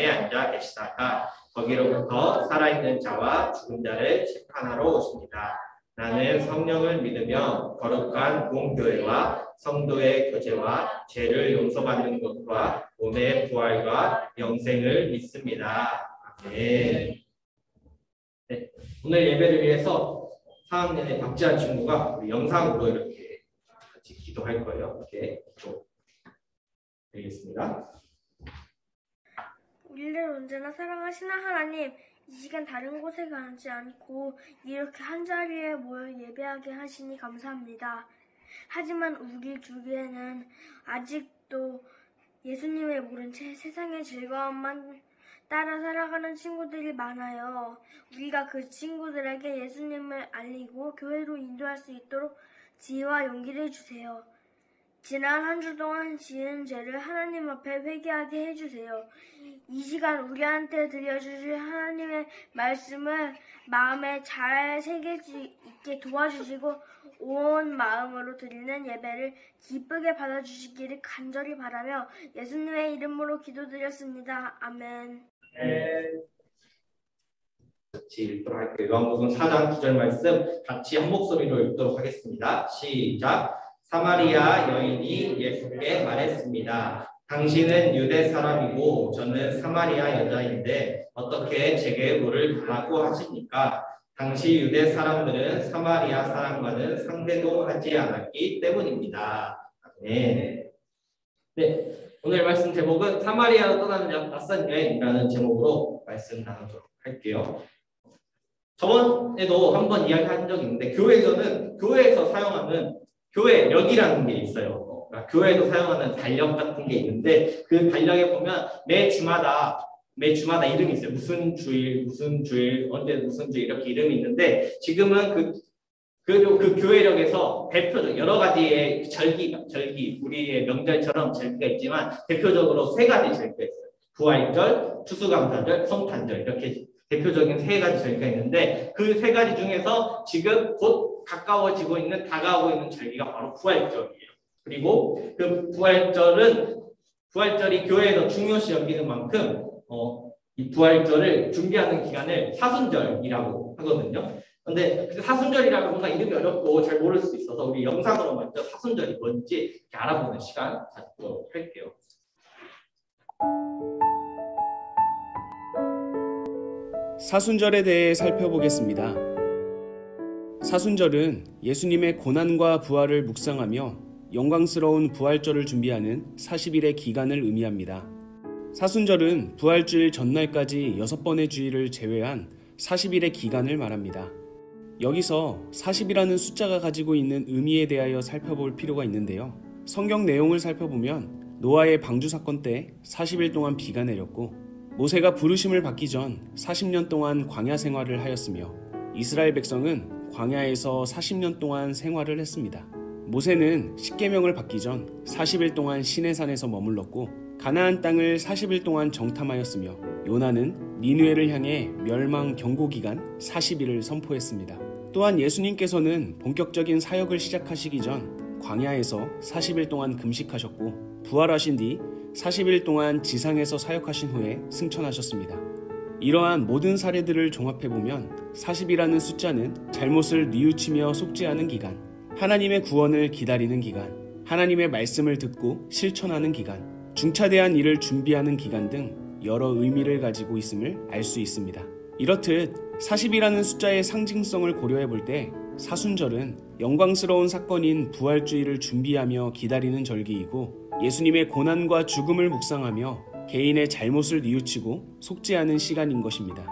앉아 계시다가 거기로부터 살아있는 자와 죽은 자를 심판하러 오십니다. 나는 성령을 믿으며 거룩한 공교회와 성도의 교제와 죄를 용서받는 것과 몸의 부활과 영생을 믿습니다. 아멘. 네, 오늘 예배를 위해서 4학년의 박지한 친구가 우리 영상으로 이렇게 같이 기도할 거예요. 이렇게 기도드리겠습니다. 우리를 언제나 사랑하시는 하나님, 이 시간 다른 곳에 가지 않고 이렇게 한자리에 모여 예배하게 하시니 감사합니다. 하지만 우리 주위에는 아직도 예수님을 모른 채 세상의 즐거움만 따라 살아가는 친구들이 많아요. 우리가 그 친구들에게 예수님을 알리고 교회로 인도할 수 있도록 지혜와 용기를 주세요. 지난 한 주 동안 지은 죄를 하나님 앞에 회개하게 해주세요. 이 시간 우리한테 들려주실 하나님의 말씀을 마음에 잘 새길 수 있게 도와주시고 온 마음으로 드리는 예배를 기쁘게 받아주시기를 간절히 바라며 예수님의 이름으로 기도드렸습니다. 아멘. 같이 읽도록 할게요. 요한복음 4장 9절 말씀 같이 한 목소리로 읽도록 하겠습니다. 시작. 사마리아 여인이 예수께 말했습니다. 당신은 유대 사람이고 저는 사마리아 여자인데 어떻게 제게 물을 달라고 하십니까? 당시 유대 사람들은 사마리아 사람과는 상대도 하지 않았기 때문입니다. 네. 네. 오늘 말씀 제목은 사마리아로 떠나는 낯선 여행이라는 제목으로 말씀 나누도록 할게요. 저번에도 한번 이야기한 적이 있는데 교회에서 사용하는 교회력이라는 게 있어요. 그러니까 교회에서 사용하는 달력 같은 게 있는데 그 달력에 보면 매 주마다 이름이 있어요. 무슨 주일, 언제 무슨 주일 이렇게 이름이 있는데 지금은 그 교회력에서 대표적 여러 가지의 절기 우리의 명절처럼 절기가 있지만 대표적으로 세 가지 절기가 있어요. 부활절, 추수감사절, 성탄절 이렇게 대표적인 세 가지 절기가 있는데 그 세 가지 중에서 지금 곧 다가오고 있는 절기가 바로 부활절이에요. 그리고 그 부활절이 교회에서 중요시 여기는 만큼 이 부활절을 준비하는 기간을 사순절이라고 하거든요. 근데 사순절이라고 뭔가 이름이 어렵고 잘 모를 수도 있어서 우리 영상으로 먼저 사순절이 뭔지 이렇게 알아보는 시간 갖도록 할게요. 사순절에 대해 살펴보겠습니다. 사순절은 예수님의 고난과 부활을 묵상하며 영광스러운 부활절을 준비하는 40일의 기간을 의미합니다. 사순절은 부활주일 전날까지 6번의 주일을 제외한 40일의 기간을 말합니다. 여기서 40이라는 숫자가 가지고 있는 의미에 대하여 살펴볼 필요가 있는데요. 성경 내용을 살펴보면 노아의 방주 사건 때 40일 동안 비가 내렸고 모세가 부르심을 받기 전 40년 동안 광야 생활을 하였으며 이스라엘 백성은 광야에서 40년 동안 생활을 했습니다. 모세는 십계명을 받기 전 40일 동안 시내산에서 머물렀고 가나안 땅을 40일 동안 정탐하였으며 요나는 니느웨를 향해 멸망 경고 기간 40일을 선포했습니다. 또한 예수님께서는 본격적인 사역을 시작하시기 전 광야에서 40일 동안 금식하셨고 부활하신 뒤 40일 동안 지상에서 사역하신 후에 승천하셨습니다. 이러한 모든 사례들을 종합해보면 40이라는 숫자는 잘못을 뉘우치며 속죄하는 기간, 하나님의 구원을 기다리는 기간, 하나님의 말씀을 듣고 실천하는 기간, 중차대한 일을 준비하는 기간 등 여러 의미를 가지고 있음을 알 수 있습니다. 이렇듯 40이라는 숫자의 상징성을 고려해 볼 때 사순절은 영광스러운 사건인 부활주일을 준비하며 기다리는 절기이고 예수님의 고난과 죽음을 묵상하며 개인의 잘못을 뉘우치고 속죄하는 시간인 것입니다.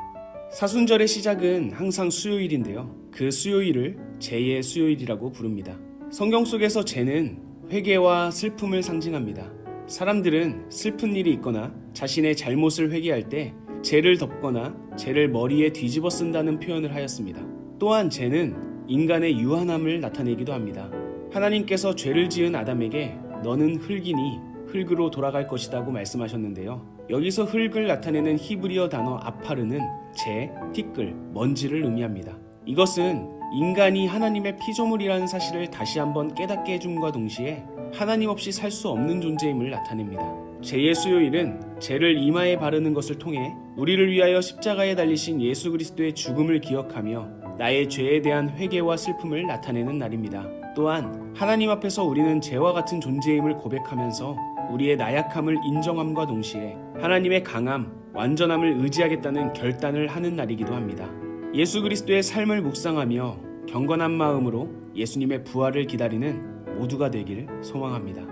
사순절의 시작은 항상 수요일인데요. 그 수요일을 죄의 수요일이라고 부릅니다. 성경 속에서 죄는 회개와 슬픔을 상징합니다. 사람들은 슬픈 일이 있거나 자신의 잘못을 회개할 때 죄를 덮거나 죄를 머리에 뒤집어 쓴다는 표현을 하였습니다. 또한 죄는 인간의 유한함을 나타내기도 합니다. 하나님께서 죄를 지은 아담에게 너는 흙이니 흙으로 돌아갈 것이라고 말씀하셨는데요. 여기서 흙을 나타내는 히브리어 단어 아파르는 재, 티끌, 먼지를 의미합니다. 이것은 인간이 하나님의 피조물이라는 사실을 다시 한번 깨닫게 해줌과 동시에 하나님 없이 살 수 없는 존재임을 나타냅니다. 제 수요일은 죄를 이마에 바르는 것을 통해 우리를 위하여 십자가에 달리신 예수 그리스도의 죽음을 기억하며 나의 죄에 대한 회개와 슬픔을 나타내는 날입니다. 또한 하나님 앞에서 우리는 죄와 같은 존재임을 고백하면서 우리의 나약함을 인정함과 동시에 하나님의 강함, 완전함을 의지하겠다는 결단을 하는 날이기도 합니다. 예수 그리스도의 삶을 묵상하며 경건한 마음으로 예수님의 부활을 기다리는 모두가 되길 소망합니다.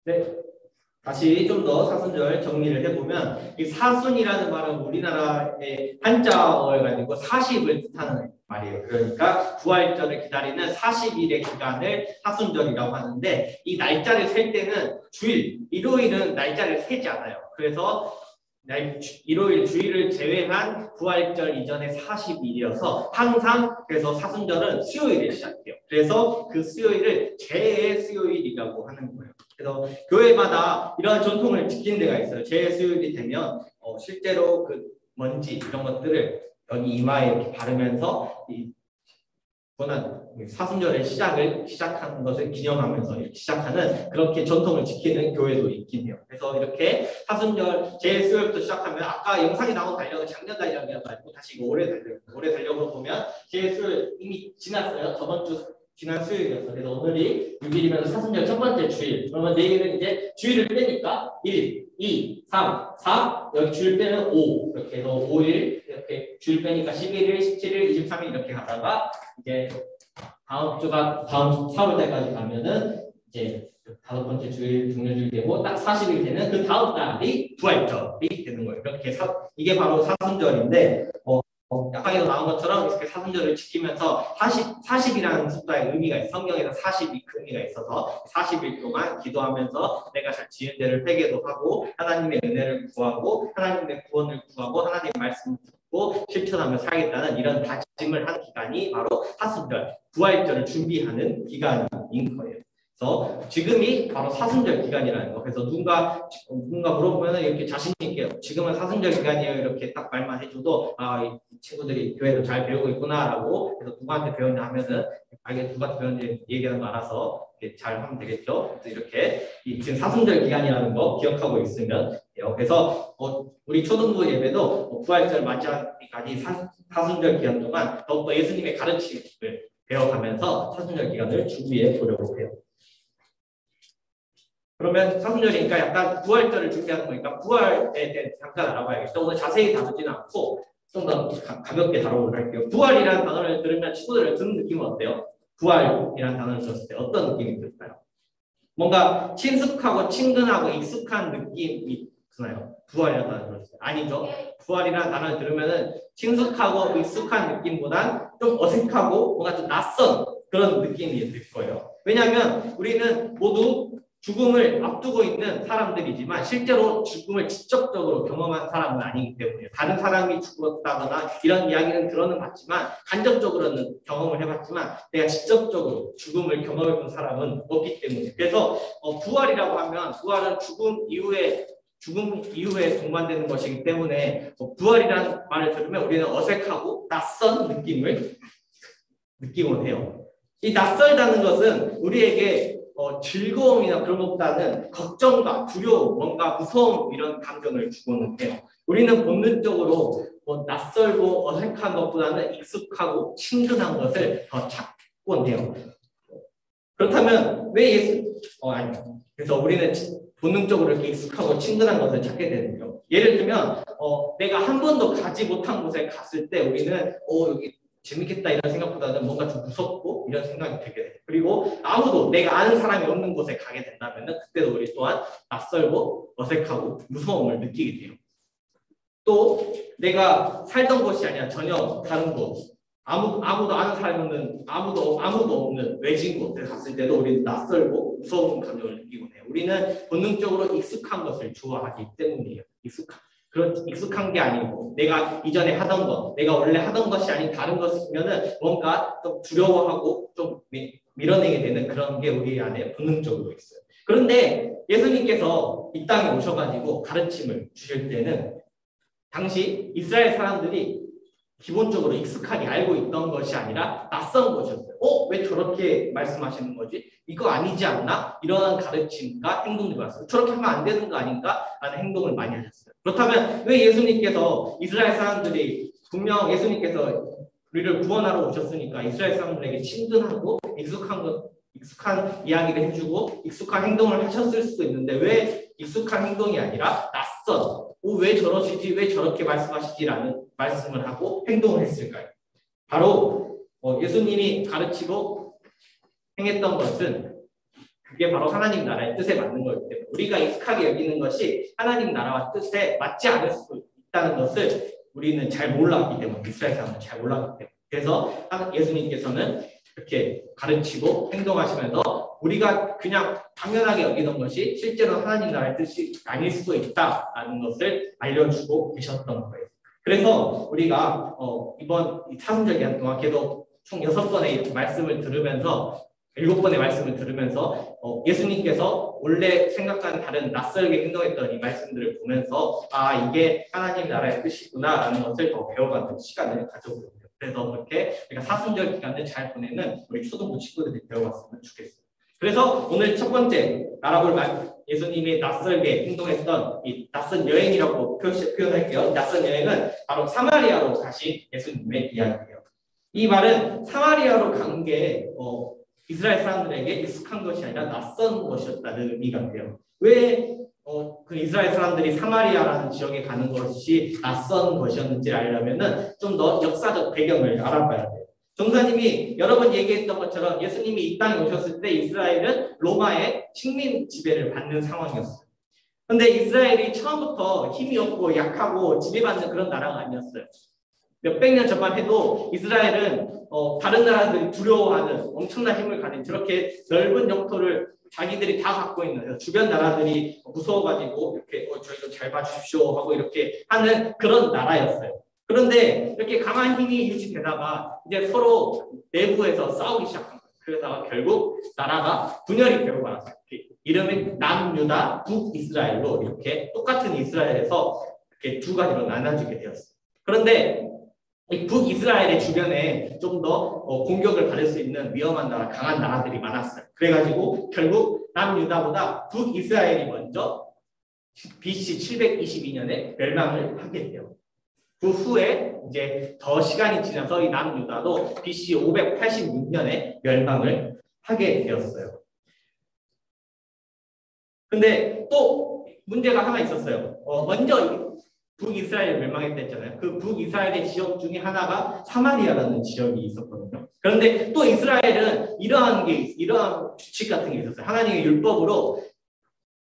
네, 다시 좀 더 사순절 정리를 해보면 이 사순이라는 말은 우리나라의 한자어를 가지고 40을 뜻하는 말이에요. 그러니까 부활절을 기다리는 40일의 기간을 사순절이라고 하는데 이 날짜를 셀 때는 주일, 일요일은 날짜를 세지 않아요. 그래서 일요일 주일을 제외한 부활절 이전에 40일이어서 항상 그래서 사순절은 수요일에 시작해요. 그래서 그 수요일을 제의 수요일이라고 하는 거예요. 그래서 교회마다 이런 전통을 지키는 데가 있어요. 제의 수요일이 되면 실제로 그 먼지 이런 것들을 여기 이마에 이렇게 바르면서 사순절의 시작하는 것을 기념하면서 이렇게 시작하는 그렇게 전통을 지키는 교회도 있긴 해요. 그래서 이렇게 사순절 제 수요일부터 시작하면 아까 영상이 나온 달력은 작년 달력이어가지고 다시 이거 올해 달력으로 보면 제 수요일 이미 지났어요. 저번 주 지난 수요일이었어요. 그래서 오늘이 6일이면 사순절 첫 번째 주일. 그러면 내일은 이제 주일을 빼니까 1, 2, 3, 4 여기 주일 빼면 5 이렇게 해서 5일 이렇게 주일 빼니까 11일, 17일, 23일 이렇게 가다가 이제 다음 4월달까지 가면은 이제 다섯 번째 주일 종료주일 되고 딱 40일 되는 그 다음 날이 부활절이 되는 거예요. 이렇게 이게 바로 사순절인데 약간에도 나온 것처럼 이렇게 사순절을 지키면서 40이라는 숫자의 의미가 있어요. 성경에서 40이 그 의미가 있어서 40일 동안 기도하면서 내가 잘 지은 죄를 회개도 하고 하나님의 은혜를 구하고 하나님의 구원을 구하고 하나님의 말씀을 듣고 실천하며 살겠다는 이런 다짐을 하는 기간이 바로 사순절, 부활절을 준비하는 기간인 거예요. 그래서 지금이 바로 사순절 기간이라는 거. 그래서 누군가 물어보면 이렇게 자신 있게 지금은 사순절 기간이에요 이렇게 딱 말만 해줘도 이 친구들이 교회도 잘 배우고 있구나라고 그래서 누구한테 배웠냐 하면은 누구한테 배웠는지 얘기하는 거 알아서 이렇게 잘 하면 되겠죠. 그래서 이렇게 지금 사순절 기간이라는 거 기억하고 있으면 돼요. 그래서 우리 초등부 예배도 부활절 맞이하기까지 사순절 기간 동안 더욱더 예수님의 가르침을 배워가면서 사순절 기간을 준비해 보려고 해요. 그러면 사순절이니까 약간 부활절을 준비하는 거니까 부활에 대해 잠깐 알아봐야겠죠. 오늘 자세히 다루지는 않고 좀 더 가볍게 다뤄보도록 할게요. 부활이라는 단어를 들으면 친구들을 듣는 느낌은 어때요? 부활이라는 단어를 들었을 때 어떤 느낌이 들까요? 뭔가 친숙하고 친근하고 익숙한 느낌이 드나요? 부활이라는 단어를 들었을 때. 아니죠. 부활이라는 단어를 들으면은 친숙하고 익숙한 느낌보단 좀 어색하고 뭔가 좀 낯선 그런 느낌이 들 거예요. 왜냐하면 우리는 모두 죽음을 앞두고 있는 사람들이지만 실제로 죽음을 직접적으로 경험한 사람은 아니기 때문에 다른 사람이 죽었다거나 이런 이야기는 들어는 봤지만 간접적으로는 경험을 해봤지만 내가 직접적으로 죽음을 경험해본 사람은 없기 때문에 그래서 부활이라고 하면 부활은 죽음 이후에 동반되는 것이기 때문에 부활이라는 말을 들으면 우리는 어색하고 낯선 느낌을 느끼곤 해요. 이 낯설다는 것은 우리에게 즐거움이나 그런 것보다는 걱정과 두려움, 뭔가 무서움 이런 감정을 주고는 해요. 우리는 본능적으로 낯설고 어색한 것보다는 익숙하고 친근한 것을 더 찾곤 해요. 그렇다면 왜 그래서 우리는 본능적으로 이렇게 익숙하고 친근한 것을 찾게 되는요. 예를 들면 내가 한 번도 가지 못한 곳에 갔을 때 우리는 여기 재밌겠다 이런 생각보다는 뭔가 좀 무섭고 이런 생각이 들게 돼요. 그리고 아무도 내가 아는 사람이 없는 곳에 가게 된다면 그때도 우리 또한 낯설고 어색하고 무서움을 느끼게 돼요. 또 내가 살던 곳이 아니라 전혀 다른 곳 아무도 아는 사람이 없는 아무도 없는 외진 곳에 갔을 때도 우리는 낯설고 무서운 감정을 느끼곤 해요. 우리는 본능적으로 익숙한 것을 좋아하기 때문이에요. 익숙한 게 아니고 내가 이전에 하던 것, 내가 원래 하던 것이 아닌 다른 것이면은 뭔가 좀 두려워하고 좀 밀어내게 되는 그런 게 우리 안에 본능적으로 있어요. 그런데 예수님께서 이 땅에 오셔가지고 가르침을 주실 때는 당시 이스라엘 사람들이 기본적으로 익숙하게 알고 있던 것이 아니라 낯선 것이었어요. 왜 저렇게 말씀하시는 거지? 이거 아니지 않나? 이런 가르침과 행동들이 왔어요. 저렇게 하면 안 되는 거 아닌가? 라는 행동을 많이 하셨어요. 그렇다면 왜 예수님께서 이스라엘 사람들이 분명 예수님께서 우리를 구원하러 오셨으니까 이스라엘 사람들에게 친근하고 익숙한 이야기를 해주고 익숙한 행동을 하셨을 수도 있는데 왜 익숙한 행동이 아니라 낯선 왜 저러시지 왜 저렇게 말씀하시지라는 말씀을 하고 행동을 했을까요? 바로 예수님이 가르치고 행했던 것은 그게 바로 하나님 나라의 뜻에 맞는 거기 때문에 우리가 익숙하게 여기는 것이 하나님 나라와 뜻에 맞지 않을 수 있다는 것을 우리는 잘 몰랐기 때문에 이스라엘 사람은 잘 몰랐기 때문에 그래서 예수님께서는 이렇게 가르치고 행동하시면서 우리가 그냥 당연하게 여기는 것이 실제로 하나님 나라의 뜻이 아닐 수도 있다라는 것을 알려주고 계셨던 거예요. 그래서 우리가 이번 사순절 기간 동안 계속 총 6번의 말씀을 들으면서 7번의 말씀을 들으면서 예수님께서 원래 생각과는 다른 낯설게 행동했던 이 말씀들을 보면서 이게 하나님 나라의 뜻이구나라는 것을 더 배워가는 시간을 가져보려고 해요. 그래서 그렇게 우리가 사순절 기간을 잘 보내는 우리 초등부 친구들이 배워갔으면 좋겠어요. 그래서 오늘 첫 번째 알아볼 예수님이 낯설게 행동했던 이 낯선 여행이라고 표현할게요. 낯선 여행은 바로 사마리아로 가신 예수님의 이야기예요. 이 말은 사마리아로 간 게 이스라엘 사람들에게 익숙한 것이 아니라 낯선 것이었다는 의미가 돼요. 왜 그 이스라엘 사람들이 사마리아라는 지역에 가는 것이 낯선 것이었는지를 알려면은 좀 더 역사적 배경을 알아봐야 돼요. 전사님이 여러 번 얘기했던 것처럼 예수님이 이 땅에 오셨을 때 이스라엘은 로마의 식민 지배를 받는 상황이었어요. 그런데 이스라엘이 처음부터 힘이 없고 약하고 지배받는 그런 나라가 아니었어요. 몇백 년 전만 해도 이스라엘은 다른 나라들이 두려워하는 엄청난 힘을 가진 저렇게 넓은 영토를 자기들이 다 갖고 있는 주변 나라들이 무서워가지고 이렇게 저희도 잘 봐주십시오 하고 이렇게 하는 그런 나라였어요. 그런데 이렇게 강한 힘이 유지되다가 이제 서로 내부에서 싸우기 시작한 거예요. 그러다가 결국 나라가 분열이 되고 말았어요. 이름이 남유다, 북이스라엘로 이렇게 똑같은 이스라엘에서 이렇게 두 가지로 나눠지게 되었어요. 그런데 이 북이스라엘의 주변에 좀 더 공격을 받을 수 있는 위험한 나라, 강한 나라들이 많았어요. 그래가지고 결국 남유다보다 북이스라엘이 먼저 BC 722년에 멸망을 하게 돼요. 그 후에 이제 더 시간이 지나서 이 남유다도 BC 586년에 멸망을 하게 되었어요. 근데 또 문제가 하나 있었어요. 먼저 북이스라엘 멸망했다 했잖아요. 그 북이스라엘의 지역 중에 하나가 사마리아라는 지역이 있었거든요. 그런데 또 이스라엘은 이러한 규칙 같은 게 있었어요. 하나님의 율법으로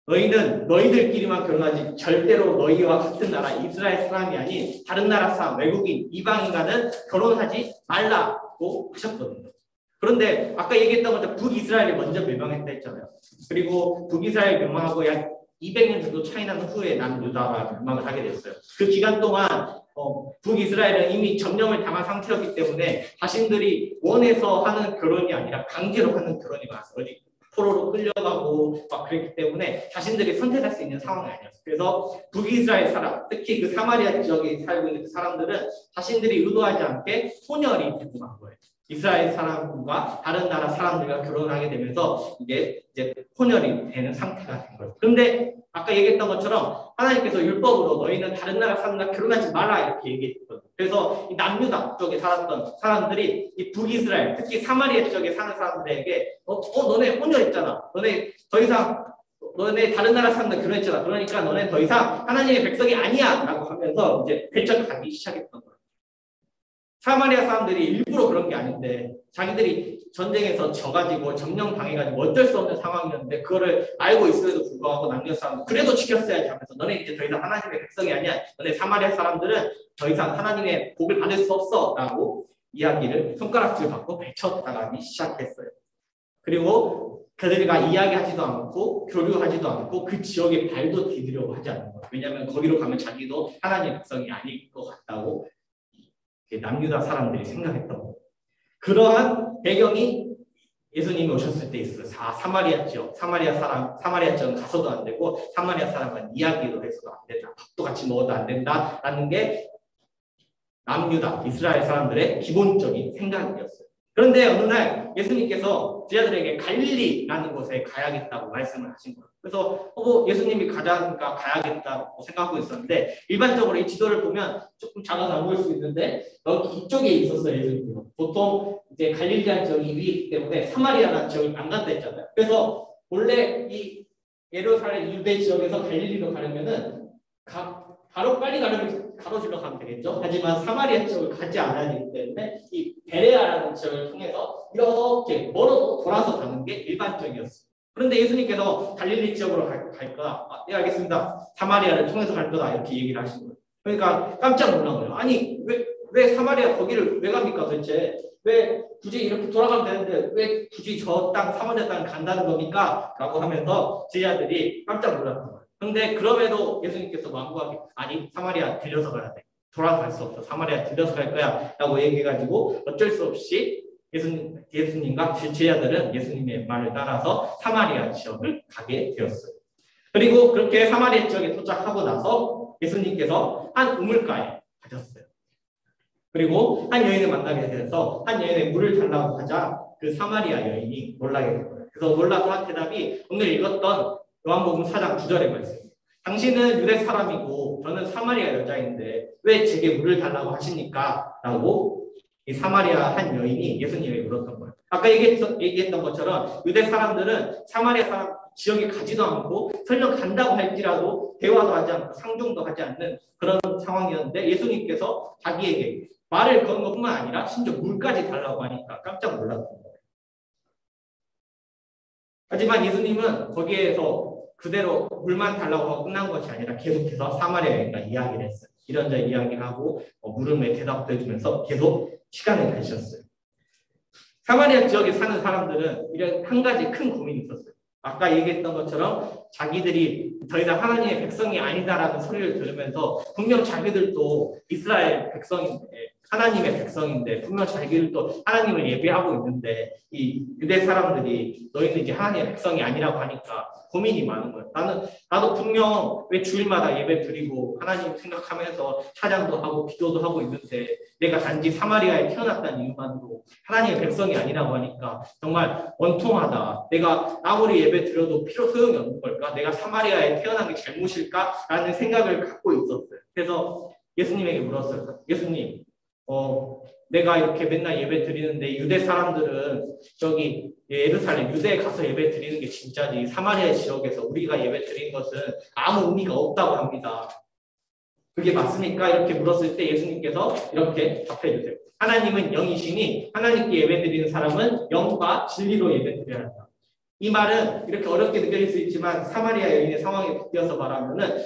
너희는 너희들끼리만 결혼하지 절대로 너희와 같은 나라 이스라엘 사람이 아닌 다른 나라 사람, 외국인, 이방인과는 결혼하지 말라고 하셨거든요. 그런데 아까 얘기했던 것처럼 북이스라엘이 먼저 멸망했다 했잖아요. 그리고 북이스라엘 멸망하고 약 200년 정도 차이 나는 후에 남유다가 멸망을 하게 됐어요. 그 기간 동안 북이스라엘은 이미 점령을 당한 상태였기 때문에 자신들이 원해서 하는 결혼이 아니라 강제로 하는 결혼이 많았어요. 어디 포로로 끌려가고 막 그랬기 때문에 자신들이 선택할 수 있는 상황이 아니었어요. 그래서 북이스라엘 사람, 특히 그 사마리아 지역에 살고 있는 그 사람들은 자신들이 의도하지 않게 혼혈이 되고 만 거예요. 이스라엘 사람과 다른 나라 사람들과 결혼하게 되면서 이게 이제 혼혈이 되는 상태가 된 거예요. 그런데 아까 얘기했던 것처럼 하나님께서 율법으로 너희는 다른 나라 사람과 결혼하지 마라 이렇게 얘기했거든요. 그래서 이 남유다 쪽에 살았던 사람들이 이 북이스라엘, 특히 사마리아 지역에 사는 사람들에게 너네 혼혈했잖아. 너네 다른 나라 사람들 결혼했잖아. 그러니까 너네 더 이상 하나님의 백성이 아니야 라고 하면서 이제 배척하기 시작했던 거예요. 사마리아 사람들이 일부러 그런 게 아닌데 자기들이 전쟁에서 져가지고 점령당해가지고 어쩔 수 없는 상황이었는데 그거를 알고 있음에도 불구하고 남녀 사람들 그래도 지켰어야지 하면서 너네 이제 더 이상 하나님의 백성이 아니야. 너네 사마리아 사람들은 더 이상 하나님의 복을 받을 수 없어 라고 이야기를 손가락질 받고 배쳐나가기 시작했어요. 그리고 그들과 이야기하지도 않고 교류하지도 않고 그 지역에 발도 디디려고 하지 않는 거예요. 왜냐하면 거기로 가면 자기도 하나님의 백성이 아닐 것 같다고 남유다 사람들이 생각했던 거예요. 그러한 배경이 예수님이 오셨을 때 있어요. 사마리아 지역, 사마리아 지역은 가서도 안 되고 사마리아 사람은 이야기로 해서도 안 된다. 밥도 같이 먹어도 안 된다라는 게 남유다 이스라엘 사람들의 기본적인 생각이었어요. 그런데 어느 날 예수님께서 제자들에게 갈릴리라는 곳에 가야겠다고 말씀을 하신 거예요. 그래서 예수님이 가자니까 가야겠다고 생각하고 있었는데 일반적으로 이 지도를 보면 조금 작아서 안 보일 수 있는데 여기 이쪽에 있었어요. 예수님이. 보통 이제 갈릴리한 지역이 위이기 때문에 사마리아라는 지역을 안 간다 했잖아요. 그래서 원래 이 예루살렘 유대 지역에서 갈릴리로 가려면은 바로 빨리 가려면 가로질러 가면 되겠죠. 하지만 사마리아 지역을 가지 않아야 되기 때문에 이 베레아라는 지역을 통해서 이렇게 멀어도 돌아서 가는 게 일반적이었어요. 그런데 예수님께서 갈릴리 지역으로 갈 거다. 네, 알겠습니다. 사마리아를 통해서 갈 거다. 이렇게 얘기를 하신 거예요. 그러니까 깜짝 놀란 거예요. 아니, 왜 사마리아 거기를 왜 갑니까 도대체? 왜 굳이 이렇게 돌아가면 되는데 왜 굳이 저 땅, 사마리아 땅을 간다는 겁니까? 라고 하면서 제자들이 깜짝 놀랐던 거예요. 그런데 그럼에도 예수님께서 완고하게 아니, 사마리아 들려서 가야 돼. 돌아갈 수 없어. 사마리아 들려서 갈 거야. 라고 얘기해가지고 어쩔 수 없이 예수님과 제자들은 예수님의 말을 따라서 사마리아 지역을 가게 되었어요. 그리고 그렇게 사마리아 지역에 도착하고 나서 예수님께서 한 우물가에 가셨어요. 그리고 한 여인을 만나게 돼서 한 여인의 물을 달라고 하자 그 사마리아 여인이 놀라게 된 거예요. 그래서 놀라서 한 대답이 오늘 읽었던 요한복음 4장 9절의 말씀입니다. 당신은 유대 사람이고 저는 사마리아 여자인데 왜 제게 물을 달라고 하십니까? 라고 이 사마리아 한 여인이 예수님에게 물었던 거예요. 아까 얘기했던 것처럼 유대 사람들은 사마리아 사람 지역에 가지도 않고 설령 간다고 할지라도 대화도 하지 않고 상종도 하지 않는 그런 상황이었는데 예수님께서 자기에게 말을 거는 것뿐만 아니라 심지어 물까지 달라고 하니까 깜짝 놀랐던 거예요. 하지만 예수님은 거기에서 그대로 물만 달라고 하고 끝난 것이 아니라 계속해서 사마리아 여인과 이야기를 했어요. 이런저런 이야기를 하고 물음에 대답도 해주면서 계속 시간을 가지셨어요. 사마리아 지역에 사는 사람들은 이런 한 가지 큰 고민이 있었어요. 아까 얘기했던 것처럼 자기들이 더 이상 하나님의 백성이 아니다라는 소리를 들으면서 분명 자기들도 이스라엘 백성인데 하나님의 백성인데 분명 자기들도 하나님을 예배하고 있는데 이 유대 사람들이 너희는 이제 하나님의 백성이 아니라고 하니까 고민이 많은 거예요. 나도 분명 왜 주일마다 예배 드리고 하나님 생각하면서 찬양도 하고 기도도 하고 있는데 내가 단지 사마리아에 태어났다는 이유만으로 하나님의 백성이 아니라고 하니까 정말 원통하다. 내가 아무리 예배 드려도 소용이 없는 걸까? 내가 사마리아에 태어난 게 잘못일까? 라는 생각을 갖고 있었어요. 그래서 예수님에게 물었어요. 예수님, 내가 이렇게 맨날 예배 드리는데 유대 사람들은 저기 예루살렘 유대에 가서 예배 드리는 게 진짜지 사마리아 지역에서 우리가 예배 드리는 것은 아무 의미가 없다고 합니다. 그게 맞습니까? 이렇게 물었을 때 예수님께서 이렇게 답해 주세요. 하나님은 영이시니 하나님께 예배 드리는 사람은 영과 진리로 예배 드려야 한다. 이 말은 이렇게 어렵게 느껴질 수 있지만 사마리아 여인의 상황에 빗대어서 말하면은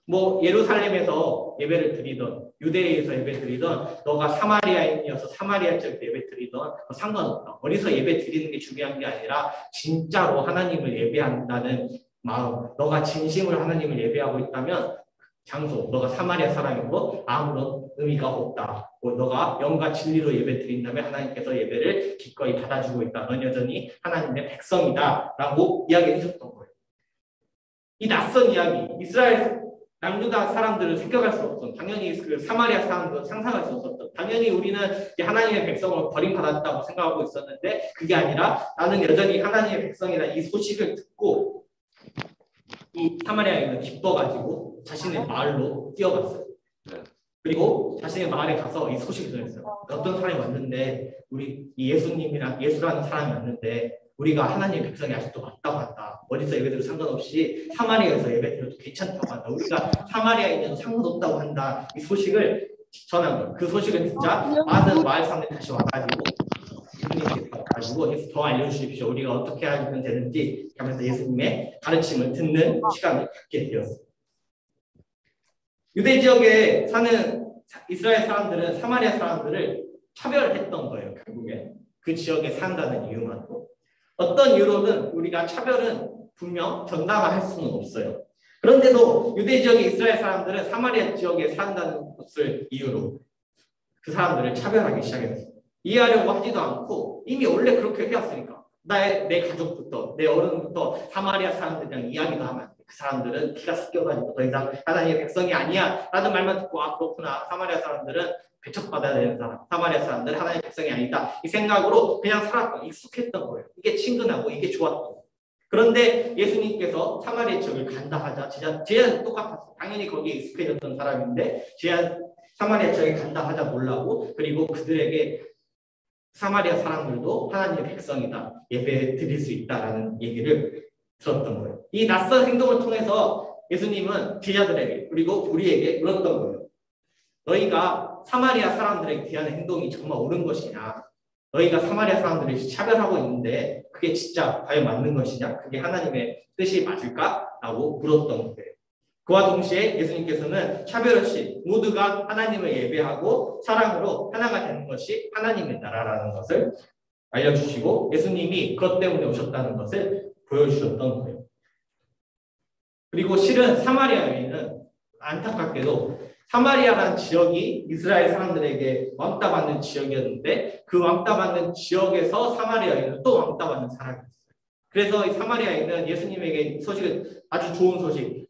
뭐 예루살렘에서 예배를 드리던 유대에서 예배 드리던 너가 사마리아인이어서 사마리아 지역에서 예배 드리던 상관없다. 어디서 예배 드리는 게 중요한 게 아니라 진짜로 하나님을 예배한다는 마음, 너가 진심으로 하나님을 예배하고 있다면 장소, 너가 사마리아 사람이고 아무런 의미가 없다. 너가 영과 진리로 예배 드린다면 하나님께서 예배를 기꺼이 받아주고 있다. 넌 여전히 하나님의 백성이다. 라고 이야기해 주셨던 거예요. 이 낯선 이야기, 이스라엘 남유다 사람들은 생각할 수 없었던, 당연히 그 사마리아 사람들은 상상할 수 없었던, 당연히 우리는 하나님의 백성을 버림받았다고 생각하고 있었는데 그게 아니라 나는 여전히 하나님의 백성이다. 이 소식을 듣고 이 사마리아인은 기뻐가지고 자신의 마을로 뛰어갔어요. 그리고 자신의 마을에 가서 이 소식을 전했어요. 어떤 사람이 왔는데 우리 이 예수라는 사람이 왔는데 우리가 하나님의 백성이 아직도 맞다고 한다. 어디서 예배드려도 상관없이 사마리아에서 예배드려도 괜찮다고 한다. 우리가 사마리아인은 상관없다고 한다. 이 소식을 전한 거예요. 그 소식을 듣자 많은 마을 사람들이 다시 와가지고 예수님께 가지고 더 알려주십시오. 우리가 어떻게 하면 되는지 하면서 예수님의 가르침을 듣는 시간을 갖게 되었어요. 유대 지역에 사는 이스라엘 사람들은 사마리아 사람들을 차별했던 거예요. 결국에 그 지역에 산다는 이유만으로. 어떤 이유로든 우리가 차별은 분명 전담할 수는 없어요. 그런데도 유대 지역의 이스라엘 사람들은 사마리아 지역에 산다는 것을 이유로 그 사람들을 차별하기 시작했어요. 이해하려고 하지도 않고 이미 원래 그렇게 해왔으니까 내 가족부터 내 어른부터 사마리아 사람들이랑 이야기도 하면 안 돼. 그 사람들은 피가 섞여가지고 더 이상 하나님의 백성이 아니야 라는 말만 듣고 아 그렇구나 사마리아 사람들은 배척받아야 되는 사람 사마리아 사람들은 하나님의 백성이 아니다 이 생각으로 그냥 살았던 익숙했던 거예요. 이게 친근하고 이게 좋았던 거예요. 그런데 예수님께서 사마리아 지역을 간다 하자 제자는 똑같았어요. 당연히 거기에 익숙해졌던 사람인데 사마리아 지역에 간다 하자 놀라고 그리고 그들에게 사마리아 사람들도 하나님의 백성이다. 예배 드릴 수 있다라는 얘기를 들었던 거예요. 이 낯선 행동을 통해서 예수님은 제자들에게 그리고 우리에게 물었던 거예요. 너희가 사마리아 사람들에게 대하는 행동이 정말 옳은 것이냐? 너희가 사마리아 사람들을 차별하고 있는데 그게 진짜 과연 맞는 것이냐? 그게 하나님의 뜻이 맞을까? 라고 물었던 거예요. 그와 동시에 예수님께서는 차별 없이 모두가 하나님을 예배하고 사랑으로 하나가 되는 것이 하나님의 나라라는 것을 알려주시고 예수님이 그것 때문에 오셨다는 것을 보여주셨던 거예요. 그리고 실은 사마리아 여인은 안타깝게도 사마리아라는 지역이 이스라엘 사람들에게 왕따 받는 지역이었는데 그 왕따 받는 지역에서 사마리아 여인은 또 왕따 받는 사람이었어요. 그래서 이 사마리아 여인은 예수님에게 소식을 아주 좋은 소식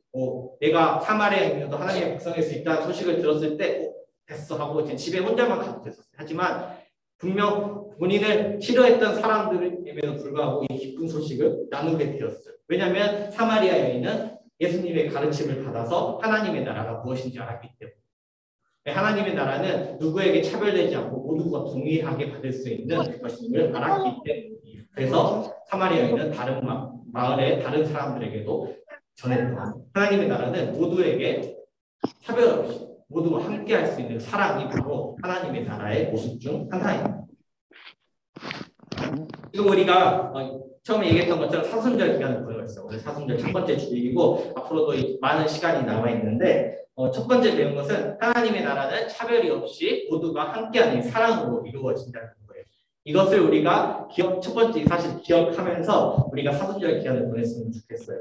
내가 사마리아인으로도 하나님의 백성일 수 있다는 소식을 들었을 때 됐어 하고 집에 혼자만 가도 됐었어요. 하지만 분명 본인을 싫어했던 사람들에게도 불구하고 이 기쁜 소식을 나누게 되었어요. 왜냐하면 사마리아 여인은 예수님의 가르침을 받아서 하나님의 나라가 무엇인지 알았기 때문에 하나님의 나라는 누구에게 차별되지 않고 모두가 동일하게 받을 수 있는 것임을 알았기 때문이에요. 그래서 사마리아 여인은 다른 마을의 다른 사람들에게도 전했던 하나님의 나라는 모두에게 차별 없이 모두가 함께 할 수 있는 사랑이 바로 하나님의 나라의 모습 중 하나입니다. 지금 우리가 처음에 얘기했던 것처럼 사순절 기간을 보내고 있어요. 오늘 사순절 첫 번째 주일이고 앞으로도 많은 시간이 남아 있는데 첫 번째 배운 것은 하나님의 나라는 차별이 없이 모두가 함께하는 사랑으로 이루어진다는 거예요. 이것을 우리가 첫 번째 사실 기억하면서 우리가 사순절 기간을 보냈으면 좋겠어요.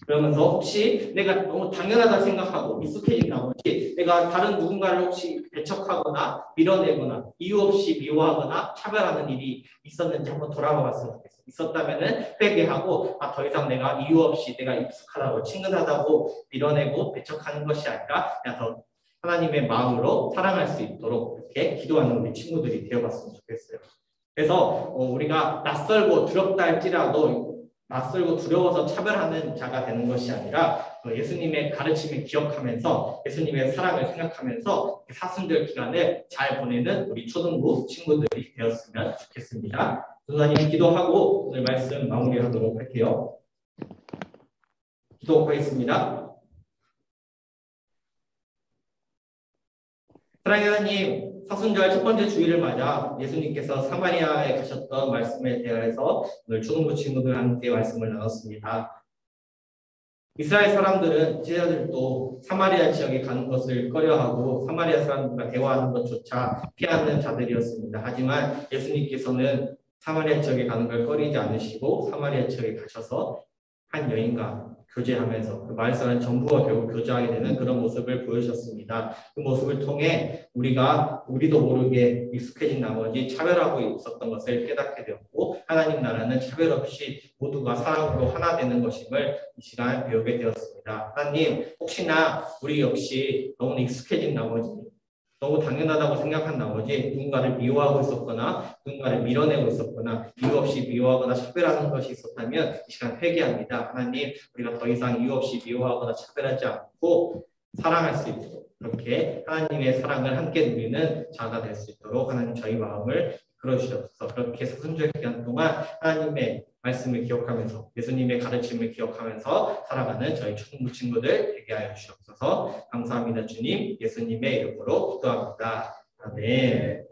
그러면서 혹시 내가 너무 당연하다 생각하고 익숙해진 나머지 내가 다른 누군가를 혹시 배척하거나 밀어내거나 이유 없이 미워하거나 차별하는 일이 있었는지 한번 돌아봐 봤으면 좋겠어요. 있었다면은 회개하고 더 이상 내가 이유 없이 내가 익숙하다고 친근하다고 밀어내고 배척하는 것이 아니라 그냥 더 하나님의 마음으로 사랑할 수 있도록 이렇게 기도하는 우리 친구들이 되어봤으면 좋겠어요. 그래서 우리가 낯설고 두렵다 할지라도 낯설고 두려워서 차별하는 자가 되는 것이 아니라 예수님의 가르침을 기억하면서 예수님의 사랑을 생각하면서 사순절 기간을 잘 보내는 우리 초등부 친구들이 되었으면 좋겠습니다. 선생님 기도하고 오늘 말씀 마무리하도록 할게요. 기도하겠습니다. 사랑하는 하나님, 사순절 첫 번째 주일을 맞아 예수님께서 사마리아에 가셨던 말씀에 대해서 오늘 초등부 친구들 함께 말씀을 나눴습니다. 이스라엘 사람들은 제자들도 사마리아 지역에 가는 것을 꺼려하고 사마리아 사람들과 대화하는 것조차 피하는 자들이었습니다. 하지만 예수님께서는 사마리아 지역에 가는 걸 꺼리지 않으시고 사마리아 지역에 가셔서 한 여인과 교제하면서 그 마을 사람 전부가 결국 교제하게 되는 그런 모습을 보여주셨습니다. 그 모습을 통해 우리도 모르게 익숙해진 나머지 차별하고 있었던 것을 깨닫게 되었고 하나님 나라는 차별 없이 모두가 사랑으로 하나 되는 것임을 이 시간 배우게 되었습니다. 하나님 혹시나 우리 역시 너무 익숙해진 나머지 너무 당연하다고 생각한 나머지 누군가를 미워하고 있었거나 누군가를 밀어내고 있었거나 이유 없이 미워하거나 차별하는 것이 있었다면 이 시간 회개합니다. 하나님 우리가 더 이상 이유 없이 미워하거나 차별하지 않고 사랑할 수 있도록 그렇게 하나님의 사랑을 함께 누리는 자가 될 수 있도록 하나님 저희 마음을 이끌어주셔서 그렇게 사순절 기간 동안 하나님의 말씀을 기억하면서 예수님의 가르침을 기억하면서 살아가는 저희 초등부 친구들 되게 하여 주시옵소서. 감사합니다. 주님 예수님의 이름으로 기도합니다. 아멘.